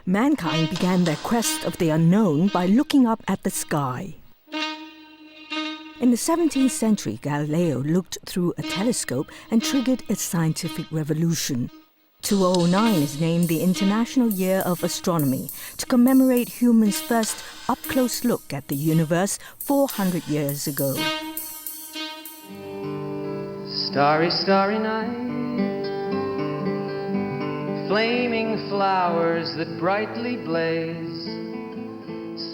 Mankind began their quest of the unknown by looking up at the sky. In the 17th century, Galileo looked through a telescope and triggered a scientific revolution. 2009 is named the International Year of Astronomy to commemorate humans' first up-close look at the universe 400 years ago. Starry, starry night, flaming flowers that brightly blaze,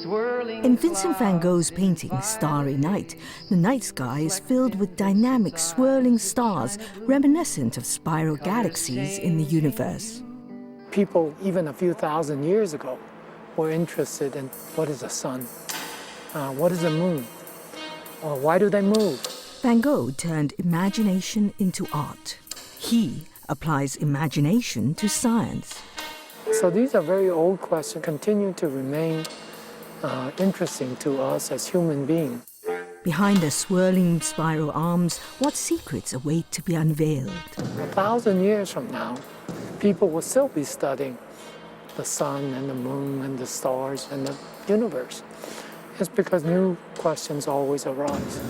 swirling. In Vincent van Gogh's painting Starry Night, the night sky is filled with dynamic swirling stars reminiscent of spiral galaxies in the universe. People, even a few thousand years ago, were interested in what is a sun, what is a moon, or why do they move? Van Gogh turned imagination into art. He applies imagination to science. So these are very old questions, continue to remain interesting to us as human beings. Behind the swirling spiral arms, what secrets await to be unveiled? 1,000 years from now, people will still be studying the sun and the moon and the stars and the universe. It's because new questions always arise.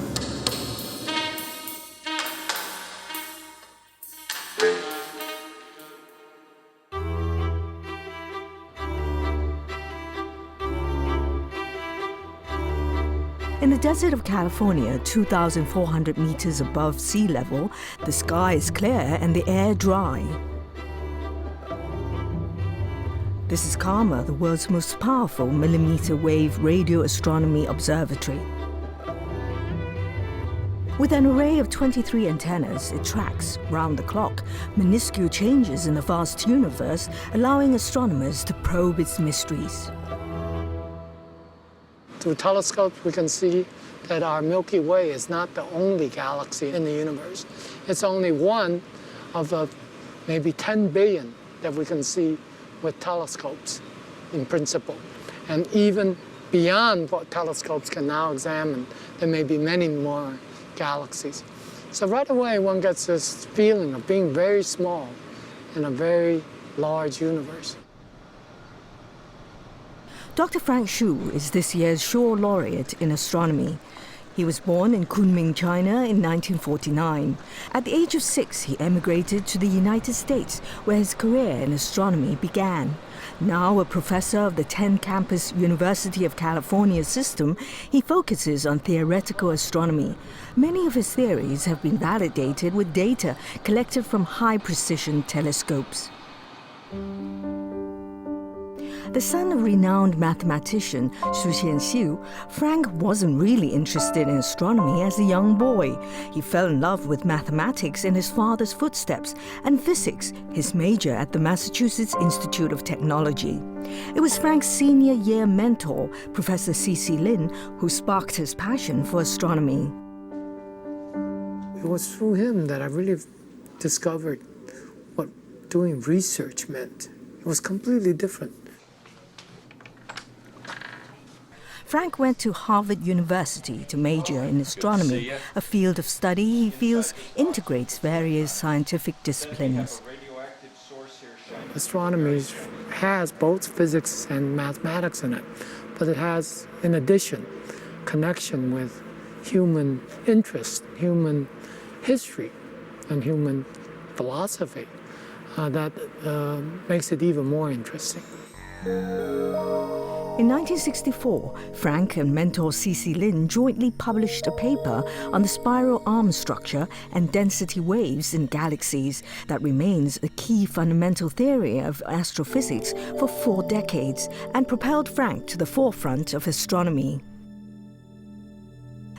In the desert of California, 2,400 meters above sea level, the sky is clear and the air dry. This is CARMA, the world's most powerful millimeter-wave radio astronomy observatory. With an array of 23 antennas, it tracks, round the clock, minuscule changes in the vast universe, allowing astronomers to probe its mysteries. Through telescopes, we can see that our Milky Way is not the only galaxy in the universe. It's only one of the maybe 10 billion that we can see with telescopes in principle. And even beyond what telescopes can now examine, there may be many more galaxies. So right away, one gets this feeling of being very small in a very large universe. Dr. Frank Hsu is this year's Shaw Laureate in astronomy. He was born in Kunming, China in 1949. At the age of 6, he emigrated to the United States, where his career in astronomy began. Now a professor of the 10-campus University of California system, he focuses on theoretical astronomy. Many of his theories have been validated with data collected from high-precision telescopes. The son of renowned mathematician Xu Xianxiu, Frank wasn't really interested in astronomy as a young boy. He fell in love with mathematics in his father's footsteps and physics, his major at the Massachusetts Institute of Technology. It was Frank's senior year mentor, Professor C.C. Lin, who sparked his passion for astronomy. It was through him that I really discovered what doing research meant. It was completely different. Frank went to Harvard University to major in astronomy, a field of study he feels integrates various scientific disciplines. Astronomy has both physics and mathematics in it, but it has, in addition, connection with human interest, human history, and human philosophy that makes it even more interesting. In 1964, Frank and mentor C.C. Lin jointly published a paper on the spiral arm structure and density waves in galaxies that remains a key fundamental theory of astrophysics for 4 decades and propelled Frank to the forefront of astronomy.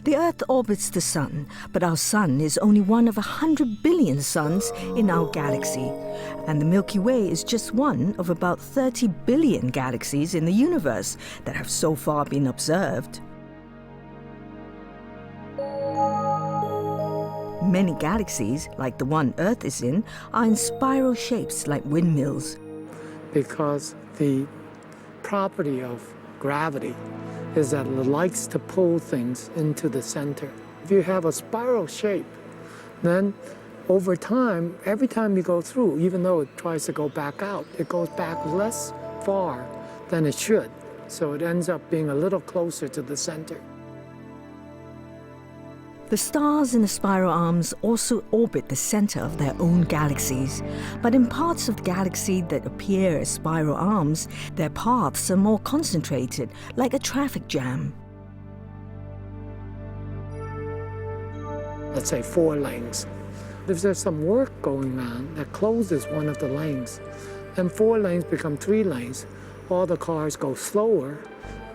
The Earth orbits the Sun, but our Sun is only one of 100 billion suns in our galaxy. And the Milky Way is just one of about 30 billion galaxies in the universe that have so far been observed. Many galaxies, like the one Earth is in, are in spiral shapes like windmills. Because the property of gravity is that it likes to pull things into the center. If you have a spiral shape, then over time, every time you go through, even though it tries to go back out, it goes back less far than it should. So it ends up being a little closer to the center. The stars in the spiral arms also orbit the center of their own galaxies, but in parts of the galaxy that appear as spiral arms, their paths are more concentrated, like a traffic jam. Let's say 4 lanes. If there's some work going on that closes one of the lanes, then 4 lanes become 3 lanes. All the cars go slower,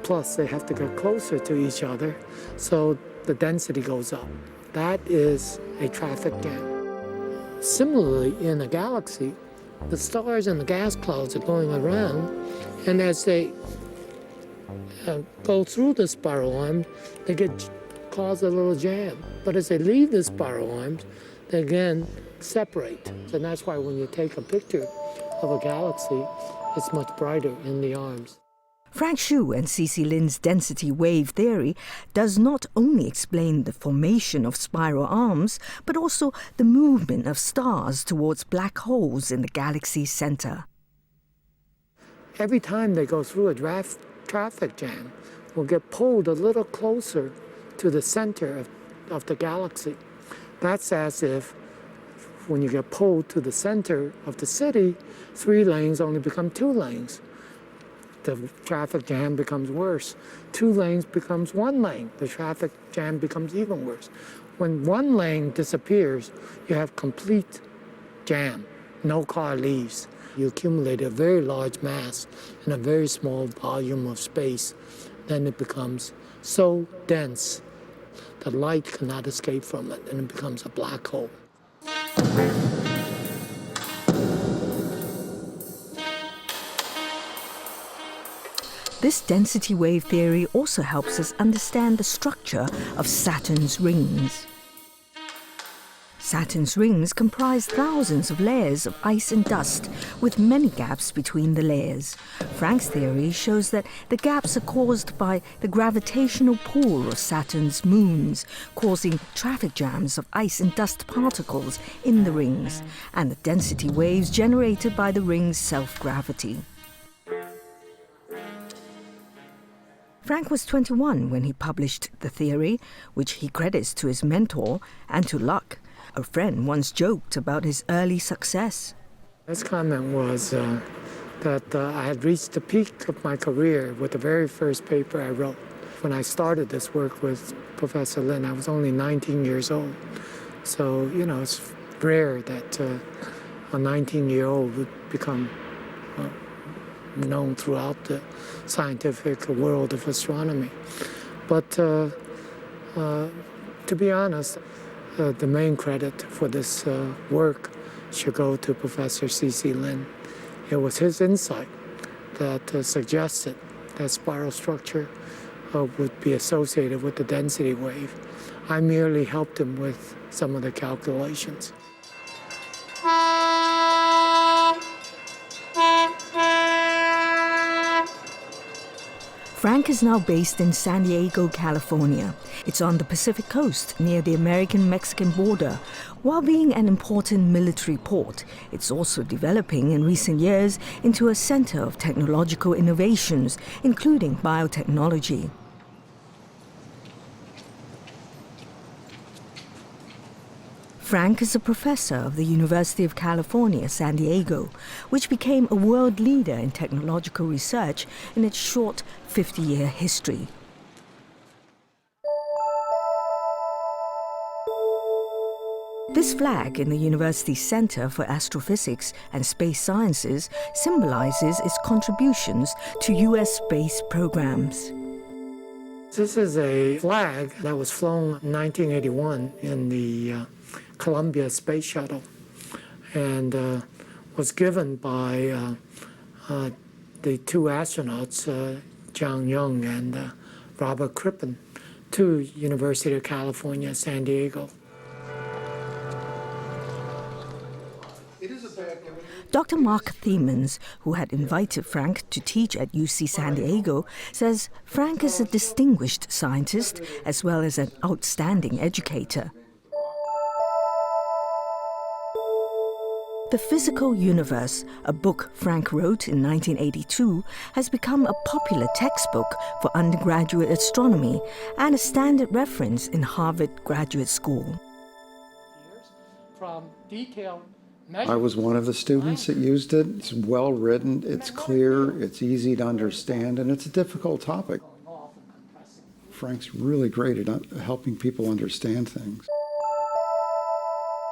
plus they have to get closer to each other, so the density goes up. That is a traffic jam. Similarly, in a galaxy, the stars and the gas clouds are going around, and as they go through the spiral arm, they cause a little jam. But as they leave the spiral arms, they again separate. And that's why when you take a picture of a galaxy, it's much brighter in the arms. Frank Hsu and C.C. Lin's density wave theory does not only explain the formation of spiral arms, but also the movement of stars towards black holes in the galaxy's center. Every time they go through a traffic jam, we'll get pulled a little closer to the center of the galaxy. That's as if when you get pulled to the center of the city, 3 lanes only become 2 lanes. The traffic jam becomes worse. 2 lanes becomes 1 lane. The traffic jam becomes even worse. When 1 lane disappears, you have complete jam. No car leaves. You accumulate a very large mass in a very small volume of space. Then it becomes so dense that light cannot escape from it, and it becomes a black hole. This density wave theory also helps us understand the structure of Saturn's rings. Saturn's rings comprise thousands of layers of ice and dust, with many gaps between the layers. Frank's theory shows that the gaps are caused by the gravitational pull of Saturn's moons, causing traffic jams of ice and dust particles in the rings, and the density waves generated by the rings' self-gravity. Frank was 21 when he published the theory, which he credits to his mentor and to luck. A friend once joked about his early success. His comment was that I had reached the peak of my career with the very first paper I wrote. When I started this work with Professor Lin, I was only 19 years old. So, it's rare that a 19-year-old would become known throughout the scientific world of astronomy. But to be honest, the main credit for this work should go to Professor C.C. Lin. It was his insight that suggested that spiral structure would be associated with the density wave. I merely helped him with some of the calculations. Frank is now based in San Diego, California. It's on the Pacific coast near the American-Mexican border. While being an important military port, it's also developing in recent years into a center of technological innovations, including biotechnology. Frank is a professor of the University of California, San Diego, which became a world leader in technological research in its short 50-year history. This flag in the university's Center for Astrophysics and Space Sciences symbolizes its contributions to U.S. space programs. This is a flag that was flown in 1981 in the Columbia Space Shuttle, and was given by the 2 astronauts, John Young and Robert Crippen, to University of California, San Diego. Dr. Mark Thiemens, who had invited Frank to teach at UC San Diego, says Frank is a distinguished scientist as well as an outstanding educator. The Physical Universe, a book Frank wrote in 1982, has become a popular textbook for undergraduate astronomy and a standard reference in Harvard Graduate School. From detailed I was one of the students that used it. It's well written, it's clear, it's easy to understand, and it's a difficult topic. Frank's really great at helping people understand things.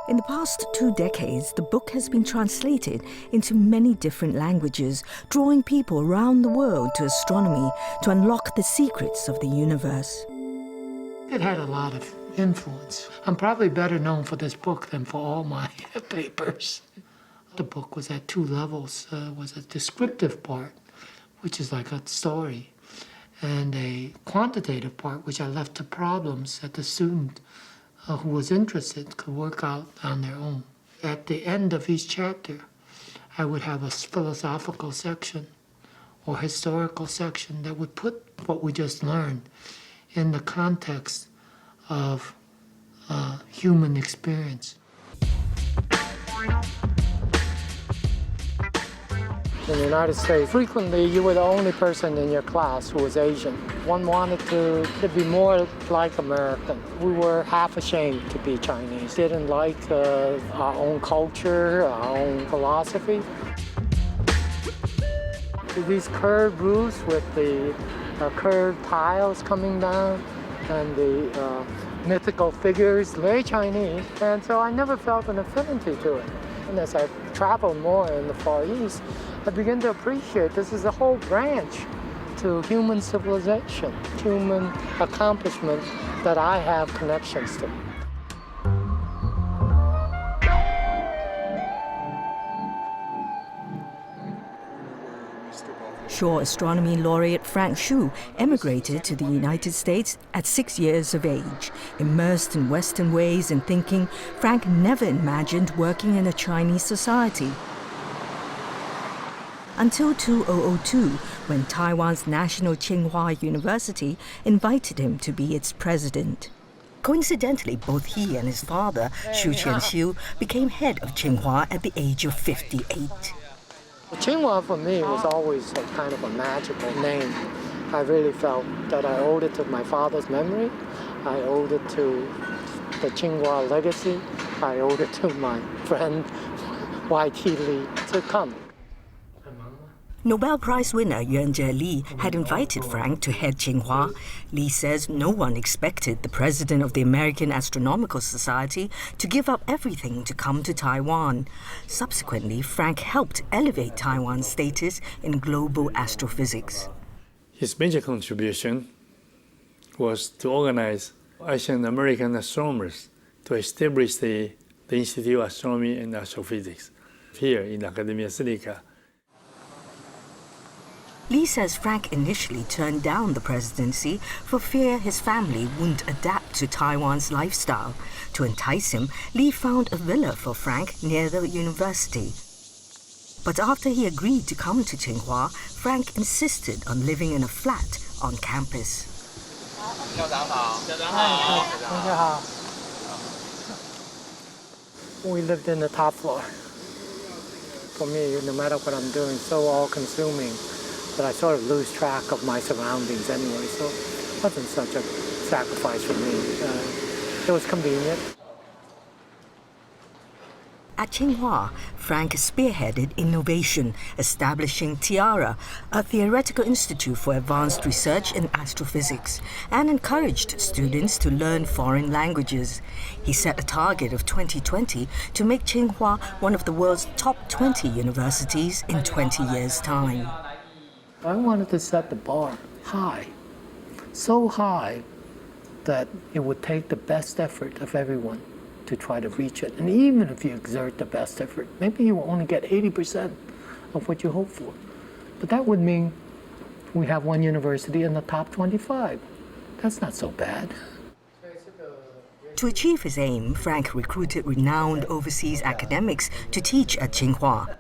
In the past 2 decades, the book has been translated into many different languages, drawing people around the world to astronomy to unlock the secrets of the universe. It had a lot of influence. I'm probably better known for this book than for all my papers. The book was at 2 levels. Was a descriptive part, which is like a story, and a quantitative part, which I left to problems that the student who was interested could work out on their own. At the end of each chapter, I would have a philosophical section or historical section that would put what we just learned in the context of human experience. In the United States, frequently you were the only person in your class who was Asian. One wanted to be more like American. We were half ashamed to be Chinese. Didn't like our own culture, our own philosophy. These curved roofs with the curved tiles coming down and the mythical figures, very Chinese. And so I never felt an affinity to it. And as I traveled more in the Far East, I began to appreciate this is a whole branch to human civilization, human accomplishment that I have connections to. Shaw Astronomy laureate Frank Hsu emigrated to the United States at 6 years of age. Immersed in Western ways and thinking, Frank never imagined working in a Chinese society. Until 2002, when Taiwan's National Tsinghua University invited him to be its president. Coincidentally, both he and his father, Xu Qianxiu, became head of Tsinghua at the age of 58. Tsinghua for me was always a kind of a magical name. I really felt that I owed it to my father's memory. I owed it to the Tsinghua legacy. I owed it to my friend Y.T. Lee to come. Nobel Prize winner Yuanzhe Li had invited Frank to head Tsinghua. Li says no one expected the president of the American Astronomical Society to give up everything to come to Taiwan. Subsequently, Frank helped elevate Taiwan's status in global astrophysics. His major contribution was to organize Asian American astronomers to establish the Institute of Astronomy and Astrophysics here in Academia Sinica. Li says Frank initially turned down the presidency for fear his family wouldn't adapt to Taiwan's lifestyle. To entice him, Li found a villa for Frank near the university. But after he agreed to come to Tsinghua, Frank insisted on living in a flat on campus. We lived in the top floor. For me, no matter what I'm doing, so all-consuming that I sort of lose track of my surroundings anyway, so it wasn't such a sacrifice for me. It was convenient. At Tsinghua, Frank spearheaded innovation, establishing TIARA, a theoretical institute for advanced research in astrophysics, and encouraged students to learn foreign languages. He set a target of 2020 to make Tsinghua one of the world's top 20 universities in 20 years' time. I wanted to set the bar high, so high that it would take the best effort of everyone to try to reach it. And even if you exert the best effort, maybe you will only get 80% of what you hope for. But that would mean we have one university in the top 25. That's not so bad. To achieve his aim, Frank recruited renowned overseas academics to teach at Tsinghua.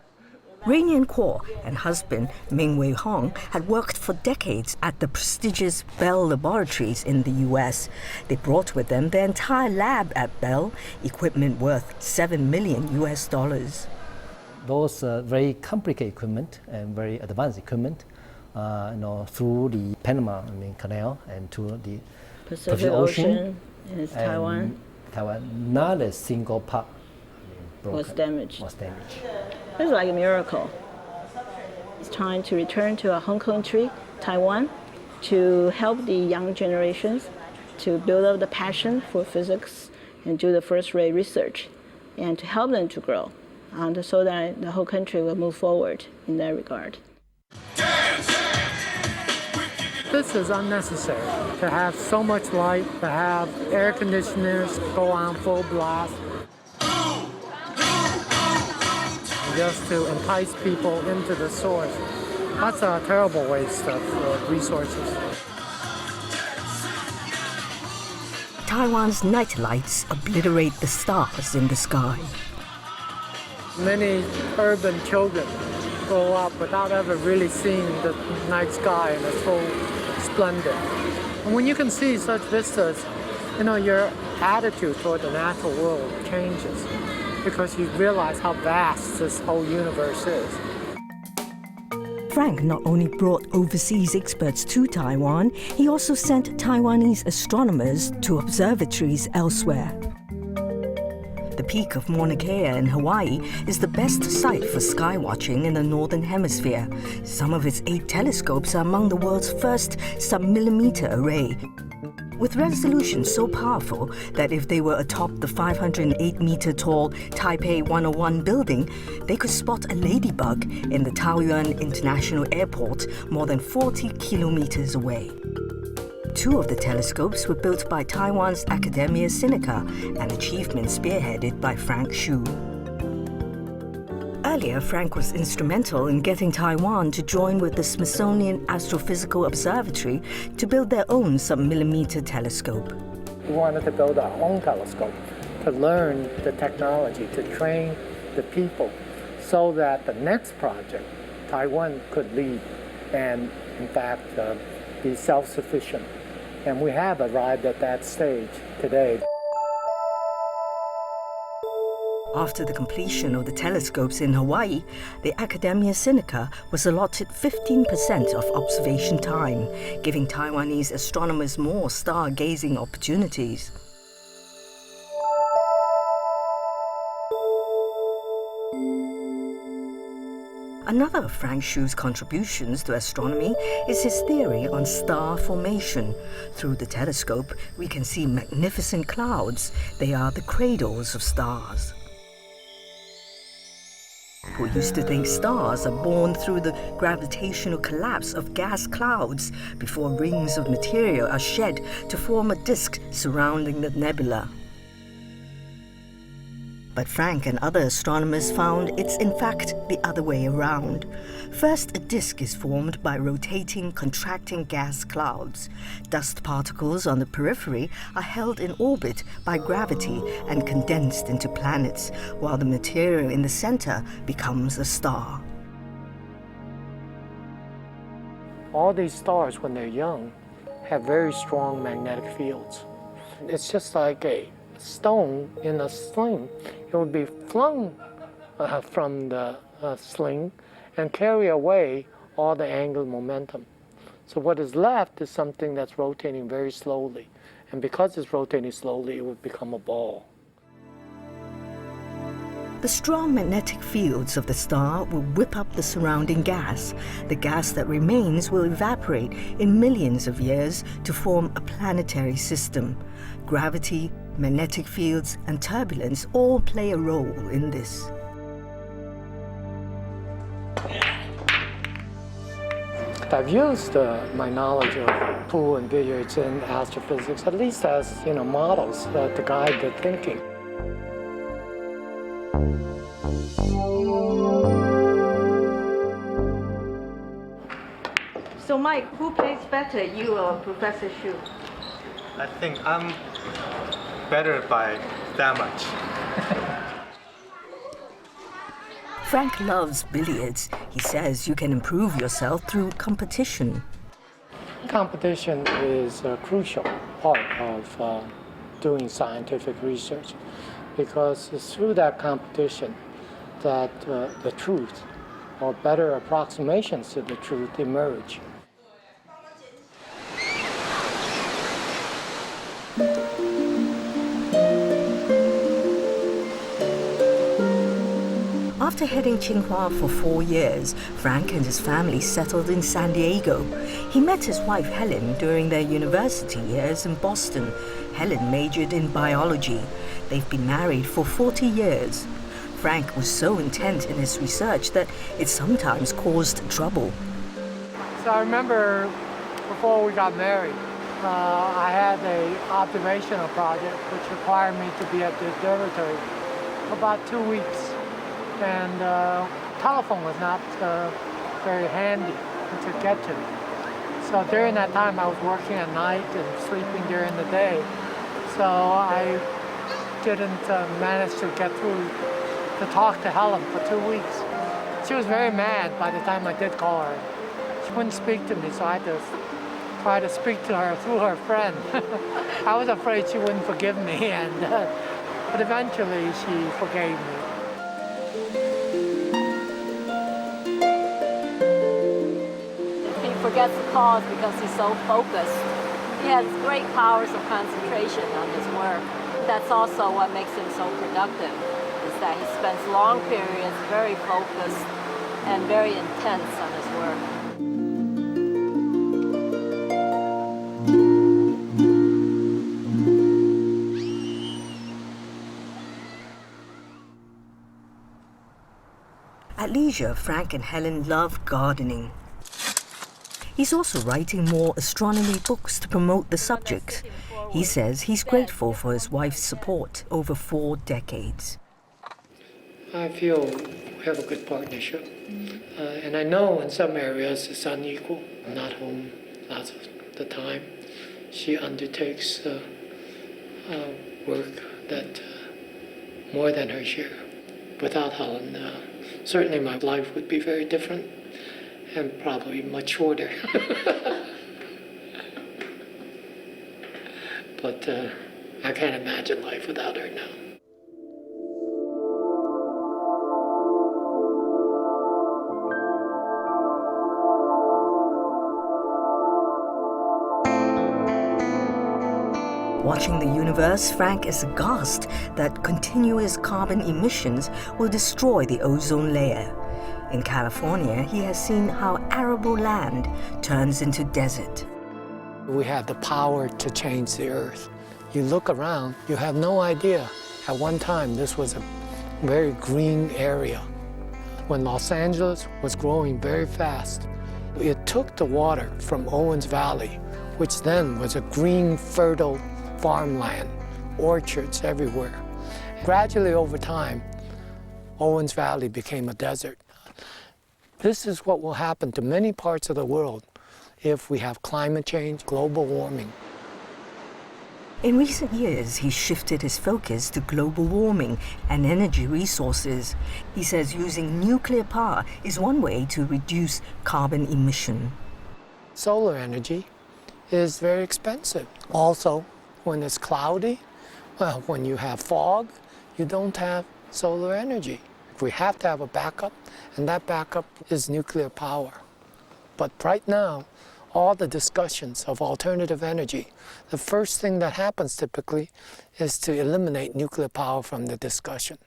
Rainian Kuo and husband Ming Wei Hong had worked for decades at the prestigious Bell Laboratories in the US. They brought with them their entire lab at Bell, equipment worth $7 million. those very complicated equipment and very advanced equipment, through the Panama Canal and to the Pacific Ocean and Taiwan. Taiwan, not a single part Was damaged. It It's like a miracle. It's time to return to our home country, Taiwan, to help the young generations to build up the passion for physics and do the first-rate research, and to help them to grow, and so that the whole country will move forward in that regard. This is unnecessary to have so much light, to have air conditioners go on full blast, just to entice people into the source. That's a terrible waste of resources. Taiwan's night lights obliterate the stars in the sky. Many urban children grow up without ever really seeing the night sky in its full splendor. And when you can see such vistas, your attitude toward the natural world changes, because you realize how vast this whole universe is. Frank not only brought overseas experts to Taiwan, he also sent Taiwanese astronomers to observatories elsewhere. The peak of Mauna Kea in Hawaii is the best site for skywatching in the Northern Hemisphere. Some of its 8 telescopes are among the world's first sub-millimeter array, with resolution so powerful that if they were atop the 508-meter-tall Taipei 101 building, they could spot a ladybug in the Taoyuan International Airport more than 40 kilometers away. 2 of the telescopes were built by Taiwan's Academia Sinica, an achievement spearheaded by Frank Hsu. Earlier, Frank was instrumental in getting Taiwan to join with the Smithsonian Astrophysical Observatory to build their own sub-millimeter telescope. We wanted to build our own telescope to learn the technology, to train the people, so that the next project, Taiwan could lead and, in fact, be self-sufficient. And we have arrived at that stage today. After the completion of the telescopes in Hawaii, the Academia Sinica was allotted 15% of observation time, giving Taiwanese astronomers more star-gazing opportunities. Another of Frank Hsu's contributions to astronomy is his theory on star formation. Through the telescope, we can see magnificent clouds. They are the cradles of stars. Who used to think stars are born through the gravitational collapse of gas clouds before rings of material are shed to form a disk surrounding the nebula. But Frank and other astronomers found it's in fact the other way around. First, a disk is formed by rotating, contracting gas clouds. Dust particles on the periphery are held in orbit by gravity and condensed into planets, while the material in the center becomes a star. All these stars, when they're young, have very strong magnetic fields. It's just like a stone in a sling. It would be flung from the sling and carry away all the angular momentum. So what is left is something that's rotating very slowly. And because it's rotating slowly, it would become a ball. The strong magnetic fields of the star will whip up the surrounding gas. The gas that remains will evaporate in millions of years to form a planetary system. Gravity, magnetic fields, and turbulence all play a role in this. I've used my knowledge of pool and billiards in astrophysics, at least as models to guide the thinking. So Mike, who plays better, you or Professor Hsu? I think I'm better by that much. Frank loves billiards. He says you can improve yourself through competition. Competition is a crucial part of doing scientific research, because it's through that competition that the truth, or better approximations to the truth, emerge. After heading Tsinghua for 4 years, Frank and his family settled in San Diego. He met his wife Helen during their university years in Boston. Helen majored in biology. They've been married for 40 years. Frank was so intent in his research that it sometimes caused trouble. So I remember before we got married, I had an observational project which required me to be at the observatory for about 2 weeks. And telephone was not very handy to get to. So during that time I was working at night and sleeping during the day. So I didn't manage to get through to talk to Helen for 2 weeks. She was very mad by the time I did call her. She wouldn't speak to me, so I had to try to speak to her through her friend. I was afraid she wouldn't forgive me, but eventually she forgave me. He forgets the cause because he's so focused. He has great powers of concentration on his work. That's also what makes him so productive, is that he spends long periods very focused and very intense on his work. At leisure, Frank and Helen love gardening. He's also writing more astronomy books to promote the subject. He says he's grateful for his wife's support over 4 decades. I feel we have a good partnership. And I know in some areas it's unequal. I'm not home lots of the time. She undertakes work that more than her share. Without Helen, certainly my life would be very different and probably much shorter. But I can't imagine life without her now. Watching the universe, Frank is aghast that continuous carbon emissions will destroy the ozone layer. In California, he has seen how arable land turns into desert. We have the power to change the earth. You look around, you have no idea. At one time, this was a very green area. When Los Angeles was growing very fast, it took the water from Owens Valley, which then was a green, fertile farmland, orchards everywhere. Gradually over time, Owens Valley became a desert. This is what will happen to many parts of the world if we have climate change, global warming. In recent years, he's shifted his focus to global warming and energy resources. He says using nuclear power is one way to reduce carbon emission. Solar energy is very expensive. Also, when it's cloudy, well, when you have fog, you don't have solar energy. We have to have a backup, and that backup is nuclear power. But right now, all the discussions of alternative energy, the first thing that happens typically is to eliminate nuclear power from the discussion.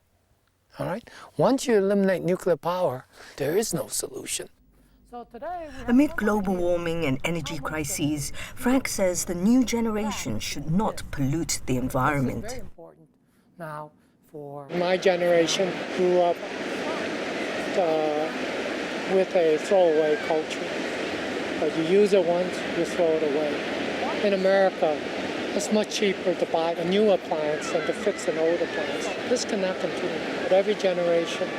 All right? Once you eliminate nuclear power, there is no solution. Amid global warming and energy crises, Frank says the new generation should not pollute the environment. Now, for my generation grew up with a throwaway culture. You use it once, you throw it away. In America, it's much cheaper to buy a new appliance than to fix an old appliance. This cannot continue. But every generation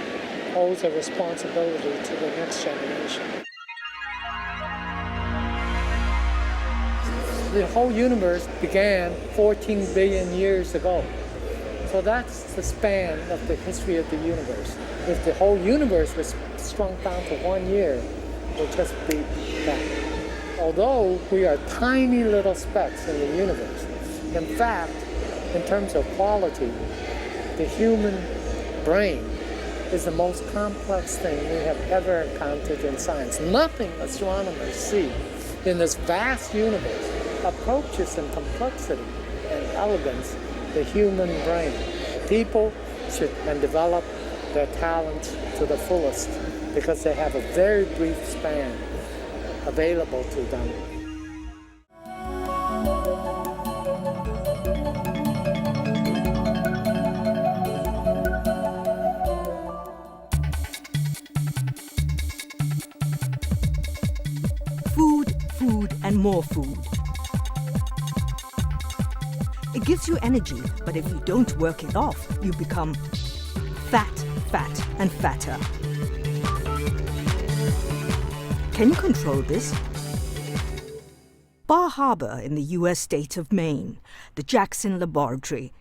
owes a responsibility to the next generation. The whole universe began 14 billion years ago. So that's the span of the history of the universe. If the whole universe was shrunk down to 1 year, it would just be that. Although we are tiny little specks in the universe, in fact, in terms of quality, the human brain is the most complex thing we have ever encountered in science. Nothing astronomers see in this vast universe approaches in complexity and elegance the human brain. People should develop their talents to the fullest because they have a very brief span available to them. Food, and more food. It gives you energy, but if you don't work it off, you become fat, and fatter. Can you control this? Bar Harbor in the US state of Maine, the Jackson Laboratory.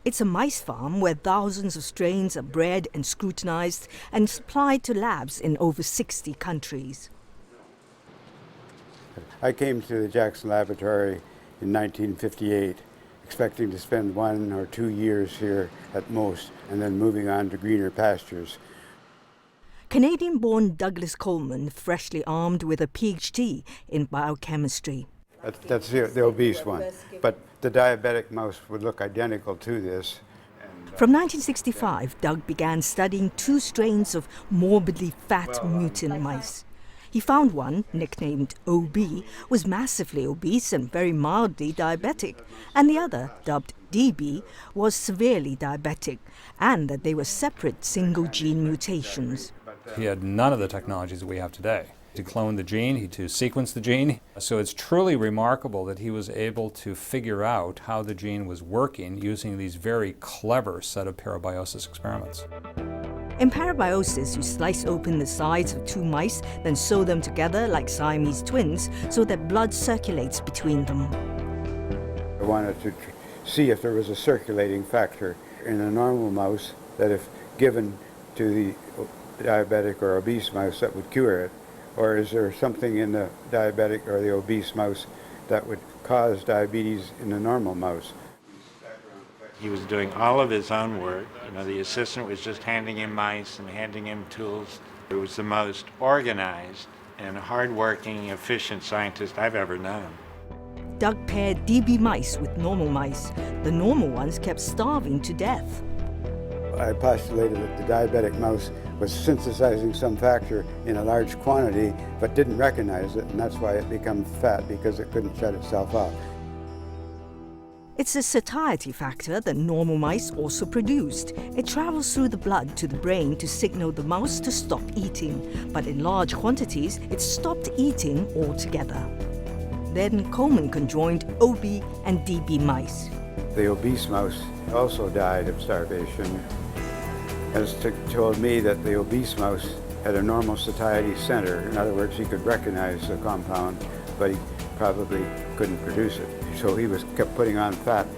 It's a mice farm where thousands of strains are bred and scrutinized and supplied to labs in over 60 countries. I came to the Jackson Laboratory in 1958, expecting to spend 1 or 2 years here at most, and then moving on to greener pastures. Canadian-born Douglas Coleman, freshly armed with a PhD in biochemistry. That's the obese one, but the diabetic mouse would look identical to this. From 1965, Doug began studying 2 strains of morbidly fat mutant mice. He found one, nicknamed OB, was massively obese and very mildly diabetic, and the other, dubbed DB, was severely diabetic, and that they were separate single-gene mutations. He had none of the technologies that we have today. To clone the gene, to sequence the gene. So it's truly remarkable that he was able to figure out how the gene was working using these very clever set of parabiosis experiments. In parabiosis, you slice open the sides of 2 mice, then sew them together like Siamese twins so that blood circulates between them. I wanted to see if there was a circulating factor in a normal mouse that if given to the diabetic or obese mouse that would cure it, or is there something in the diabetic or the obese mouse that would cause diabetes in the normal mouse? He was doing all of his own work. The assistant was just handing him mice and handing him tools. It was the most organized and hardworking, efficient scientist I've ever known. Doug paired DB mice with normal mice. The normal ones kept starving to death. I postulated that the diabetic mouse was synthesizing some factor in a large quantity, but didn't recognize it, and that's why it became fat, because it couldn't shut itself off. It's a satiety factor that normal mice also produced. It travels through the blood to the brain to signal the mouse to stop eating, but in large quantities, it stopped eating altogether. Then Coleman conjoined OB and DB mice. The obese mouse also died of starvation. As told me that the obese mouse had a normal satiety center. In other words, he could recognize the compound, but he probably couldn't produce it. So he kept putting on fat.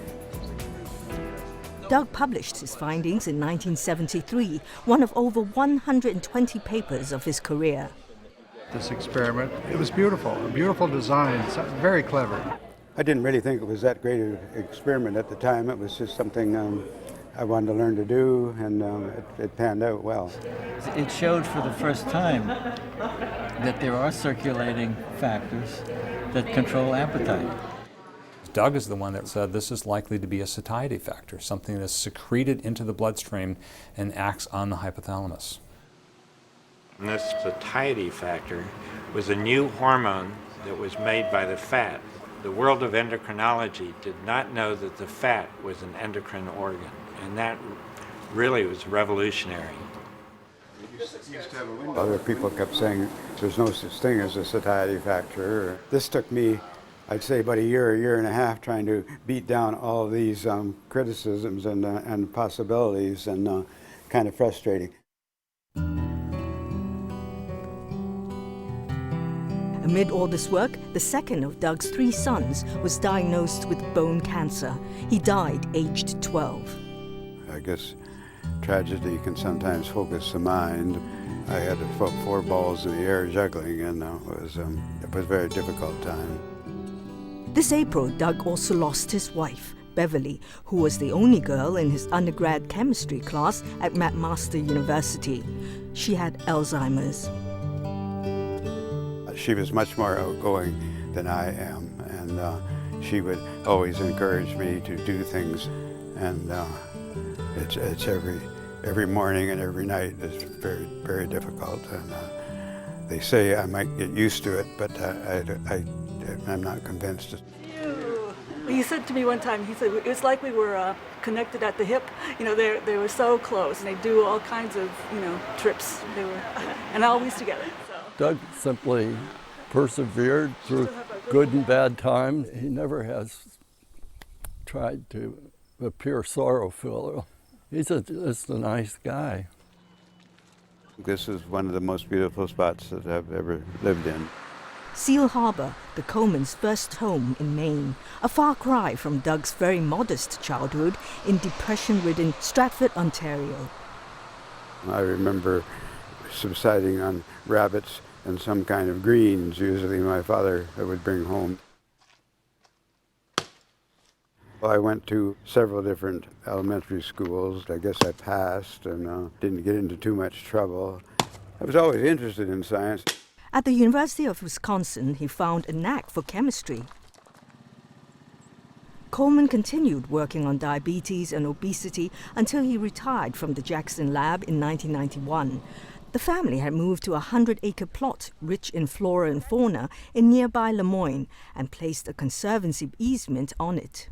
Doug published his findings in 1973, one of over 120 papers of his career. This experiment, it was beautiful, a beautiful design, very clever. I didn't really think it was that great an experiment at the time. It was just something I wanted to learn to do, and it panned out well. It showed for the first time that there are circulating factors that control appetite. Doug is the one that said this is likely to be a satiety factor, something that's secreted into the bloodstream and acts on the hypothalamus. And this satiety factor was a new hormone that was made by the fat. The world of endocrinology did not know that the fat was an endocrine organ, and that really was revolutionary. Other people kept saying there's no such thing as a satiety factor. This took me, I'd say, about a year and a half trying to beat down all of these criticisms and possibilities, and kind of frustrating. Amid all this work, the second of Doug's 3 sons was diagnosed with bone cancer. He died aged 12. I guess tragedy can sometimes focus the mind. I had to put 4 balls in the air juggling, and it was a very difficult time. This April, Doug also lost his wife, Beverly, who was the only girl in his undergrad chemistry class at McMaster University. She had Alzheimer's. She was much more outgoing than I am, and she would always encourage me to do things, and it's every morning and every night is very, very difficult, and they say I might get used to it, but I'm not convinced. He said to me one time, he said, it was like we were connected at the hip. You know, they were so close, and they do all kinds of, trips. They were, and always together. So. Doug simply persevered through good and bad times. He never has tried to appear sorrowful. He's just a nice guy. This is one of the most beautiful spots that I've ever lived in. Seal Harbor, the Comans' first home in Maine, a far cry from Doug's very modest childhood in depression-ridden Stratford, Ontario. I remember subsiding on rabbits and some kind of greens, usually my father would bring home. Well, I went to several different elementary schools. I guess I passed and didn't get into too much trouble. I was always interested in science. At the University of Wisconsin, he found a knack for chemistry. Coleman continued working on diabetes and obesity until he retired from the Jackson Lab in 1991. The family had moved to a 100-acre plot rich in flora and fauna in nearby Lemoyne and placed a conservancy easement on it.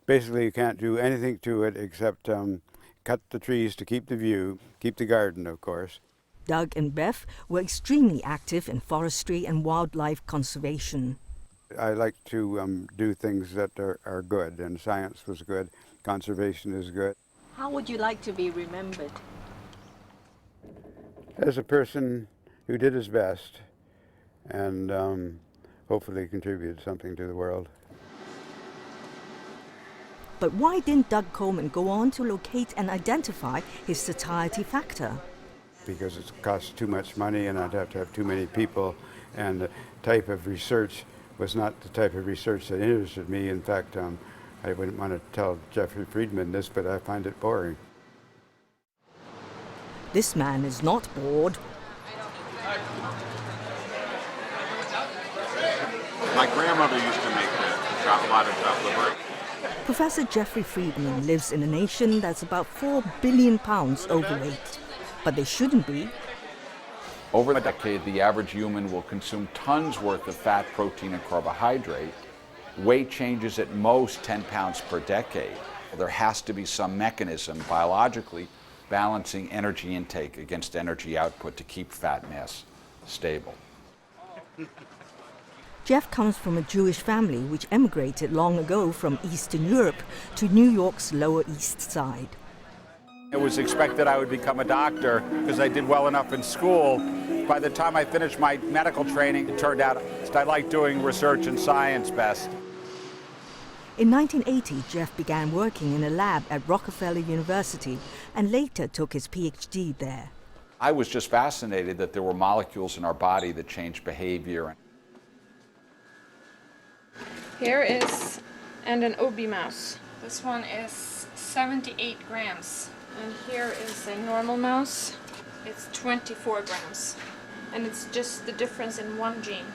Basically, you can't do anything to it except cut the trees to keep the view, keep the garden, of course. Doug and Beth were extremely active in forestry and wildlife conservation. I like to do things that are good, and science was good, conservation is good. How would you like to be remembered? As a person who did his best and hopefully contributed something to the world. But why didn't Doug Coleman go on to locate and identify his satiety factor? Because it costs too much money and I'd have to have too many people, and the type of research was not the type of research that interested me. In fact, I wouldn't want to tell Jeffrey Friedman this, but I find it boring. This man is not bored. My grandmother used to make a lot of chocolate bread. Professor Jeffrey Friedman lives in a nation that's about 4 billion pounds overweight. But they shouldn't be. Over a decade, the average human will consume tons worth of fat, protein, and carbohydrate. Weight changes at most 10 pounds per decade. There has to be some mechanism biologically balancing energy intake against energy output to keep fat mass stable. Jeff comes from a Jewish family which emigrated long ago from Eastern Europe to New York's Lower East Side. It was expected I would become a doctor because I did well enough in school. By the time I finished my medical training, it turned out I liked doing research and science best. In 1980, Jeff began working in a lab at Rockefeller University and later took his PhD there. I was just fascinated that there were molecules in our body that changed behavior. Here is an OB mouse. This one is 78 grams. And here is a normal mouse. It's 24 grams. And it's just the difference in one gene.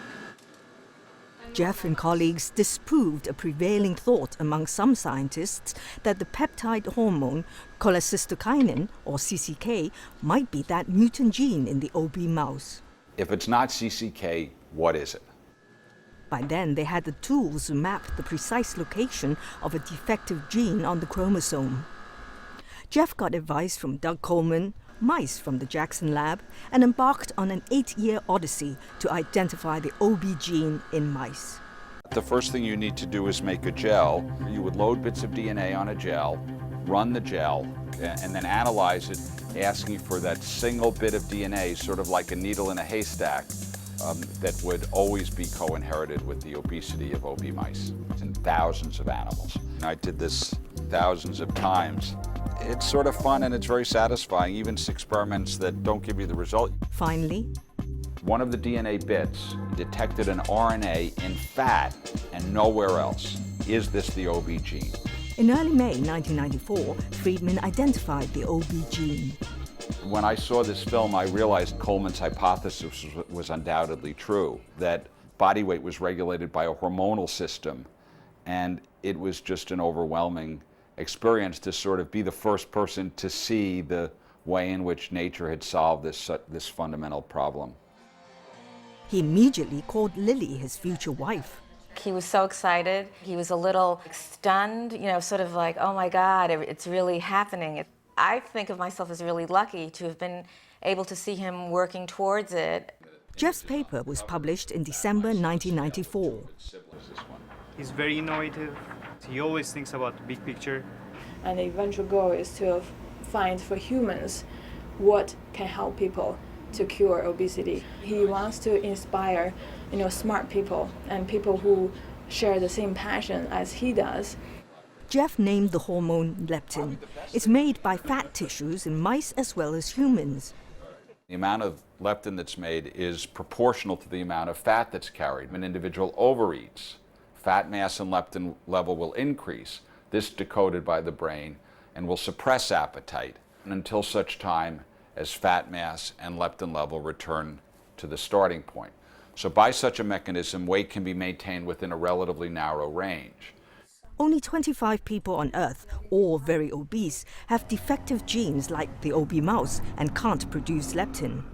Jeff and colleagues disproved a prevailing thought among some scientists that the peptide hormone cholecystokinin, or CCK, might be that mutant gene in the OB mouse. If it's not CCK, what is it? By then, they had the tools to map the precise location of a defective gene on the chromosome. Jeff got advice from Doug Coleman, mice from the Jackson Lab, and embarked on an 8-year odyssey to identify the OB gene in mice. The first thing you need to do is make a gel. You would load bits of DNA on a gel, run the gel, and then analyze it, asking for that single bit of DNA, sort of like a needle in a haystack, that would always be co-inherited with the obesity of OB mice in thousands of animals. I did this thousands of times. It's sort of fun and it's very satisfying, even experiments that don't give you the result. Finally, one of the DNA bits detected an RNA in fat and nowhere else. Is this the OB gene? In early May 1994, Friedman identified the OB gene. When I saw this film, I realized Coleman's hypothesis was undoubtedly true, that body weight was regulated by a hormonal system, and it was just an overwhelming experience to sort of be the first person to see the way in which nature had solved this fundamental problem. He immediately called Lily his future wife. He was so excited. He was a little stunned, you know, sort of like, oh my God, it's really happening. I think of myself as really lucky to have been able to see him working towards it. Jeff's paper was published in December 1994. He's very innovative. He always thinks about the big picture. And the eventual goal is to find for humans what can help people to cure obesity. He wants to inspire, you know, smart people and people who share the same passion as he does. Jeff named the hormone leptin. It's made by fat tissues in mice as well as humans. The amount of leptin that's made is proportional to the amount of fat that's carried. When an individual overeats, fat mass and leptin level will increase. This decoded by the brain and will suppress appetite until such time as fat mass and leptin level return to the starting point. So by such a mechanism, weight can be maintained within a relatively narrow range. Only 25 people on Earth, all very obese, have defective genes like the OB mouse and can't produce leptin.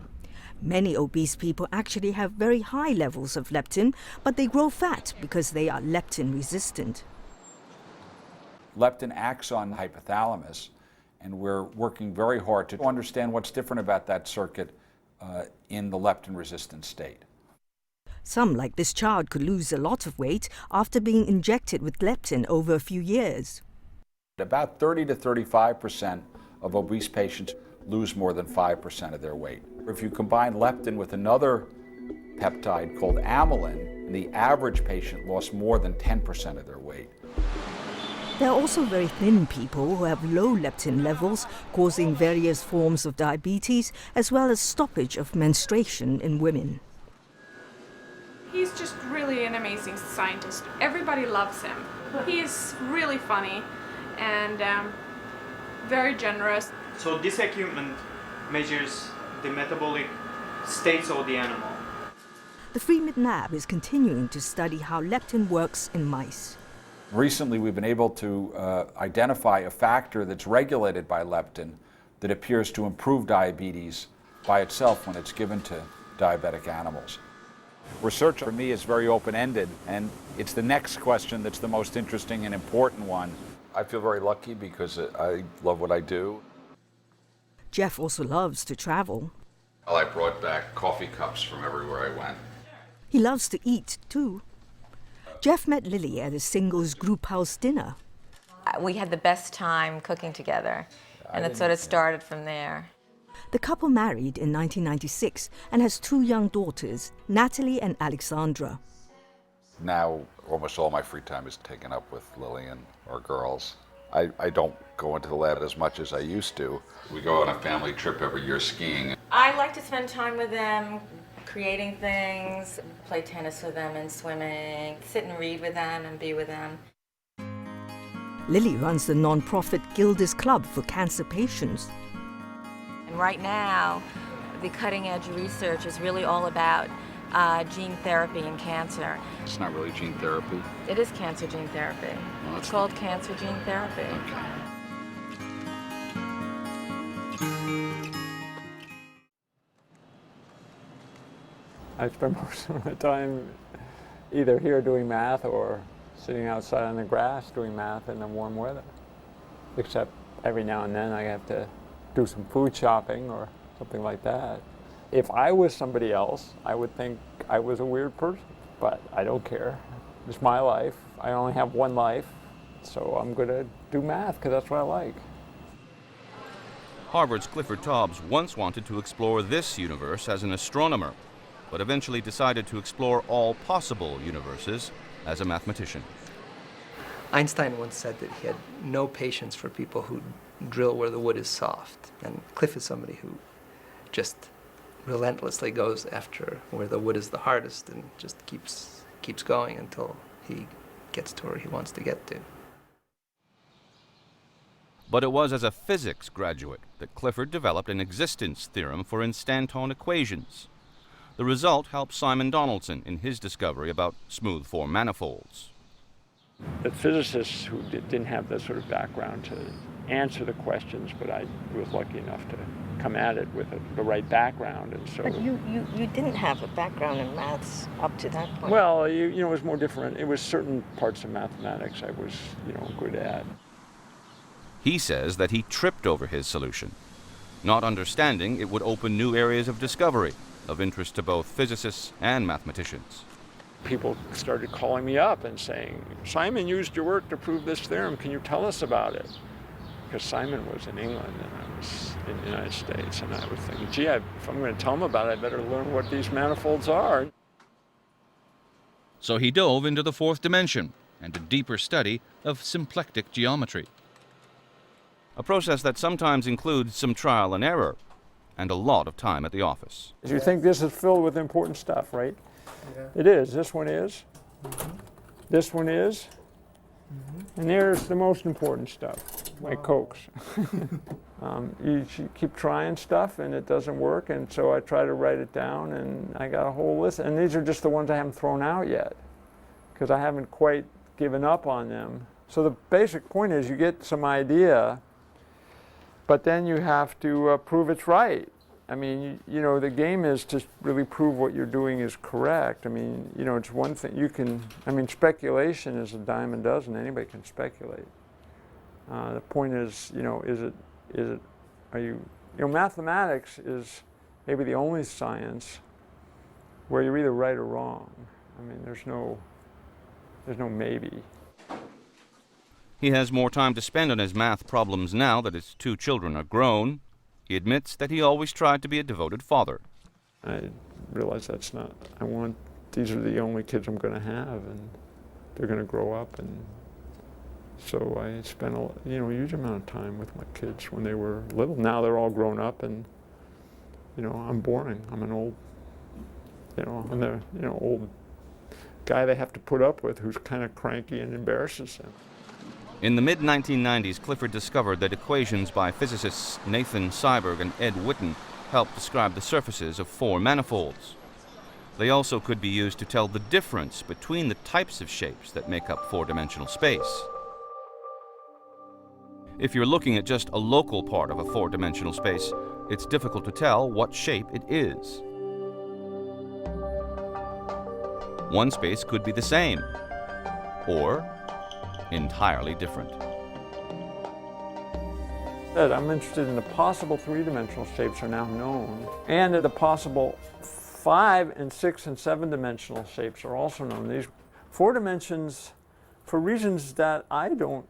Many obese people actually have very high levels of leptin, but they grow fat because they are leptin resistant. Leptin acts on the hypothalamus, and we're working very hard to understand what's different about that circuit in the leptin-resistant state. Some, like this child, could lose a lot of weight after being injected with leptin over a few years. About 30 to 35% of obese patients lose more than 5% of their weight. If you combine leptin with another peptide called amylin, the average patient lost more than 10% of their weight. There are also very thin people who have low leptin levels, causing various forms of diabetes, as well as stoppage of menstruation in women. He's just really an amazing scientist. Everybody loves him. He is really funny and very generous. So this equipment measures the metabolic states of the animal. The Friedman Lab is continuing to study how leptin works in mice. Recently, we've been able to identify a factor that's regulated by leptin that appears to improve diabetes by itself when it's given to diabetic animals. Research for me is very open-ended, and it's the next question that's the most interesting and important one. I feel very lucky because I love what I do. Jeff also loves to travel. Well, I brought back coffee cups from everywhere I went. He loves to eat, too. Jeff met Lily at a singles group house dinner. We had the best time cooking together, and it sort of started from there. The couple married in 1996 and has 2 young daughters, Natalie and Alexandra. Now, almost all my free time is taken up with Lillian or girls. I don't go into the lab as much as I used to. We go on a family trip every year skiing. I like to spend time with them, creating things, play tennis with them and swimming, sit and read with them and be with them. Lily runs the non-profit Gilda's Club for cancer patients. And right now, the cutting-edge research is really all about gene therapy in cancer. It's not really gene therapy. It is cancer gene therapy. Well, it's called cancer gene therapy. Okay. I spend most of my time either here doing math or sitting outside on the grass doing math in the warm weather. Except every now and then I have to do some food shopping or something like that. If I was somebody else, I would think I was a weird person, but I don't care. It's my life. I only have one life, so I'm gonna do math because that's what I like. Harvard's Clifford Tobbs once wanted to explore this universe as an astronomer, but eventually decided to explore all possible universes as a mathematician. Einstein once said that he had no patience for people who drill where the wood is soft. And Cliff is somebody who just relentlessly goes after where the wood is the hardest and just keeps going until he gets to where he wants to get to. But it was as a physics graduate that Clifford developed an existence theorem for instanton equations. The result helped Simon Donaldson in his discovery about smooth form manifolds. The physicists who didn't have that sort of background to answer the questions, but I was lucky enough to come at it with the right background, and so. But you didn't have a background in maths up to that point. Well, you know, it was more different. It was certain parts of mathematics I was, good at. He says that he tripped over his solution, not understanding it would open new areas of discovery of interest to both physicists and mathematicians. People started calling me up and saying, Simon used your work to prove this theorem. Can you tell us about it? Because Simon was in England and I was in the United States, and I was thinking, gee, if I'm going to tell them about it, I better learn what these manifolds are. So he dove into the fourth dimension and a deeper study of symplectic geometry, a process that sometimes includes some trial and error and a lot of time at the office. You think this is filled with important stuff, right? Yeah. It is. This one is. Mm-hmm. This one is. Mm-hmm. And there's the most important stuff, like Cokes. You keep trying stuff and it doesn't work, and so I try to write it down, and I got a whole list. And these are just the ones I haven't thrown out yet, because I haven't quite given up on them. So the basic point is you get some idea, but then you have to prove it's right. I mean, the game is to really prove what you're doing is correct. I mean, it's one thing speculation is a dime a dozen. Anybody can speculate. The point is, mathematics is maybe the only science where you're either right or wrong. I mean, there's no maybe. He has more time to spend on his math problems now that his two children are grown. He admits that he always tried to be a devoted father. I realize that's not, these are the only kids I'm going to have, and they're going to grow up, and so I spent a huge amount of time with my kids when they were little. Now they're all grown up, and I'm boring. I'm an old, I'm the old guy they have to put up with, who's kind of cranky and embarrasses them. In the mid-1990s, Clifford discovered that equations by physicists Nathan Seiberg and Ed Witten helped describe the surfaces of four manifolds. They also could be used to tell the difference between the types of shapes that make up four-dimensional space. If you're looking at just a local part of a four-dimensional space, it's difficult to tell what shape it is. One space could be the same, or entirely different. I'm interested in the possible three-dimensional shapes are now known, and the possible 5 and 6 and 7-dimensional shapes are also known. These 4 dimensions, for reasons that I don't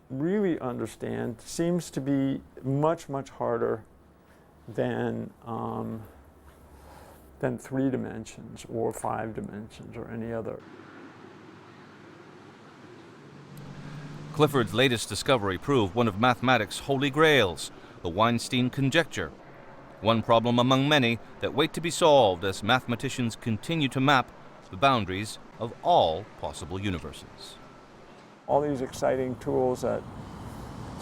really understand, seems to be much, much harder than 3 dimensions or 5 dimensions or any other. Clifford's latest discovery proved one of mathematics' holy grails, the Weinstein conjecture, one problem among many that wait to be solved as mathematicians continue to map the boundaries of all possible universes. All these exciting tools that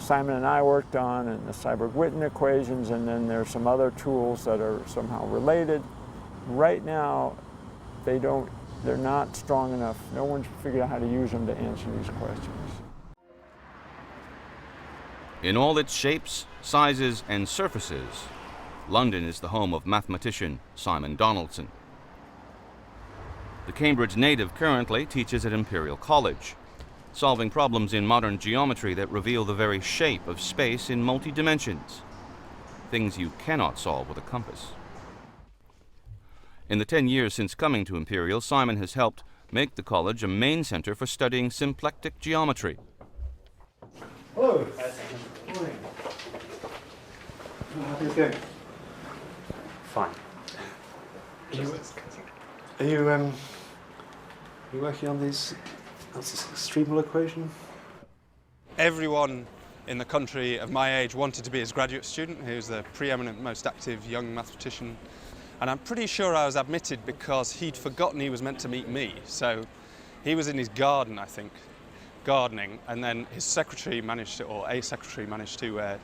Simon and I worked on, and the Seiberg-Witten equations, and then there's some other tools that are somehow related. Right now, they're not strong enough. No one's figured out how to use them to answer these questions. In all its shapes, sizes, and surfaces, London is the home of mathematician Simon Donaldson. The Cambridge native currently teaches at Imperial College, solving problems in modern geometry that reveal the very shape of space in multi-dimensions, things you cannot solve with a compass. In the 10 years since coming to Imperial, Simon has helped make the college a main center for studying symplectic geometry. Hello. Morning. How are you doing? Fine. Are you working on this streamable equation? Everyone in the country of my age wanted to be his graduate student. He was the preeminent, most active young mathematician. And I'm pretty sure I was admitted because he'd forgotten he was meant to meet me. So he was in his garden, I think. gardening, and then his secretary managed to, or a secretary managed to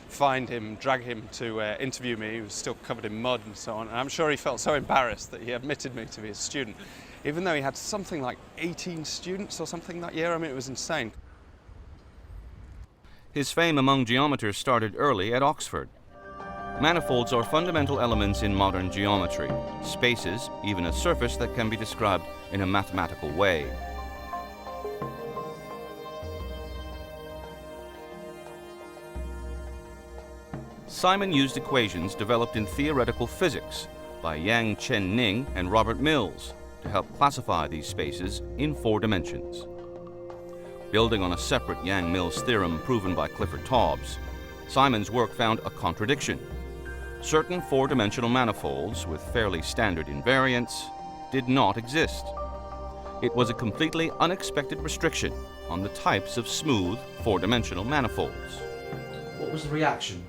find him, drag him to interview me. He was still covered in mud and so on, and I'm sure he felt so embarrassed that he admitted me to be a student, even though he had something like 18 students or something that year. I mean, it was insane. His fame among geometers started early at Oxford. Manifolds are fundamental elements in modern geometry, spaces, even a surface that can be described in a mathematical way. Simon used equations developed in theoretical physics by Yang Chen-Ning and Robert Mills to help classify these spaces in 4 dimensions. Building on a separate Yang-Mills theorem proven by Clifford Tobbs, Simon's work found a contradiction. Certain 4-dimensional manifolds with fairly standard invariants did not exist. It was a completely unexpected restriction on the types of smooth 4-dimensional manifolds. What was the reaction?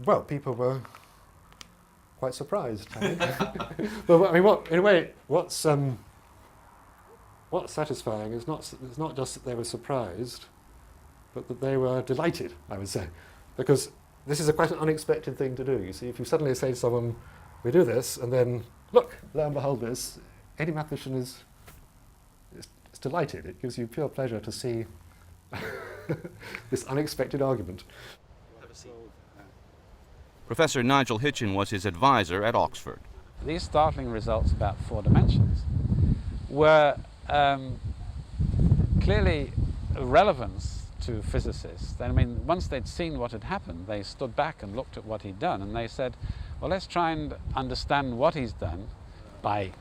Well, people were quite surprised, I think. Well, I mean, in a way, what's satisfying is not just that they were surprised, but that they were delighted, I would say. Because this is quite an unexpected thing to do. You see, if you suddenly say to someone, we do this, and then, look, lo and behold this, any mathematician is delighted. It gives you pure pleasure to see this unexpected argument. Professor Nigel Hitchen was his advisor at Oxford. These startling results about 4 dimensions were clearly relevant to physicists. I mean, once they'd seen what had happened, they stood back and looked at what he'd done, and they said, well, let's try and understand what he's done by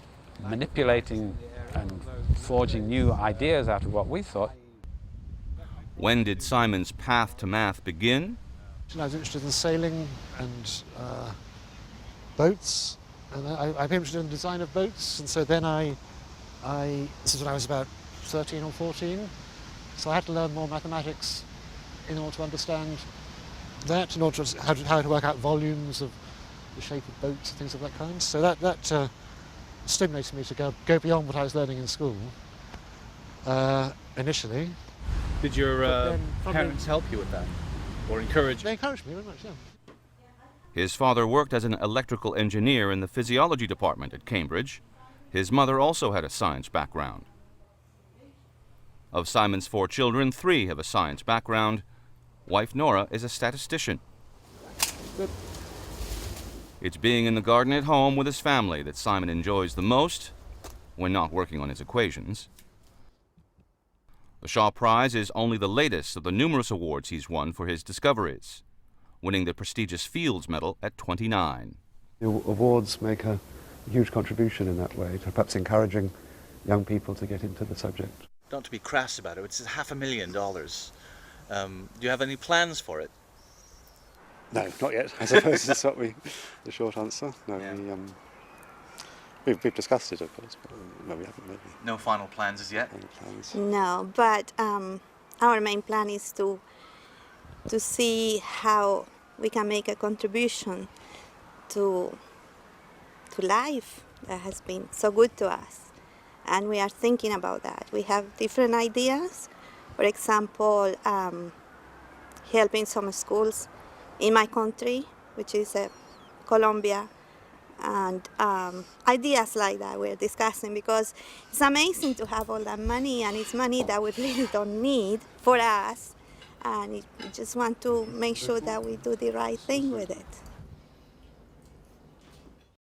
manipulating and forging new ideas out of what we thought. When did Simon's path to math begin? I was interested in sailing and boats, and I became interested in the design of boats, and so then this is when I was about 13 or 14, so I had to learn more mathematics in order to understand that, in order to how to work out volumes of the shape of boats and things of that kind. So that stimulated me to go beyond what I was learning in school initially. Did your parents help you with that? Or encourage? They encouraged me very much, yeah. His father worked as an electrical engineer in the physiology department at Cambridge. His mother also had a science background. Of Simon's 4 children, 3 have a science background. Wife Nora is a statistician. Good. It's being in the garden at home with his family that Simon enjoys the most when not working on his equations. The Shaw Prize is only the latest of the numerous awards he's won for his discoveries, winning the prestigious Fields Medal at 29. The awards make a huge contribution in that way, to perhaps encouraging young people to get into the subject. Not to be crass about it, it's $500,000. Do you have any plans for it? No, not yet, I suppose is the short answer. No, Yeah. We've discussed it, of course, but no, we haven't maybe. No final plans as yet? No, but our main plan is to see how we can make a contribution to life that has been so good to us. And we are thinking about that. We have different ideas. For example, helping some schools in my country, which is Colombia, and ideas like that we're discussing, because it's amazing to have all that money, and it's money that we really don't need for us, and we just want to make sure that we do the right thing with it.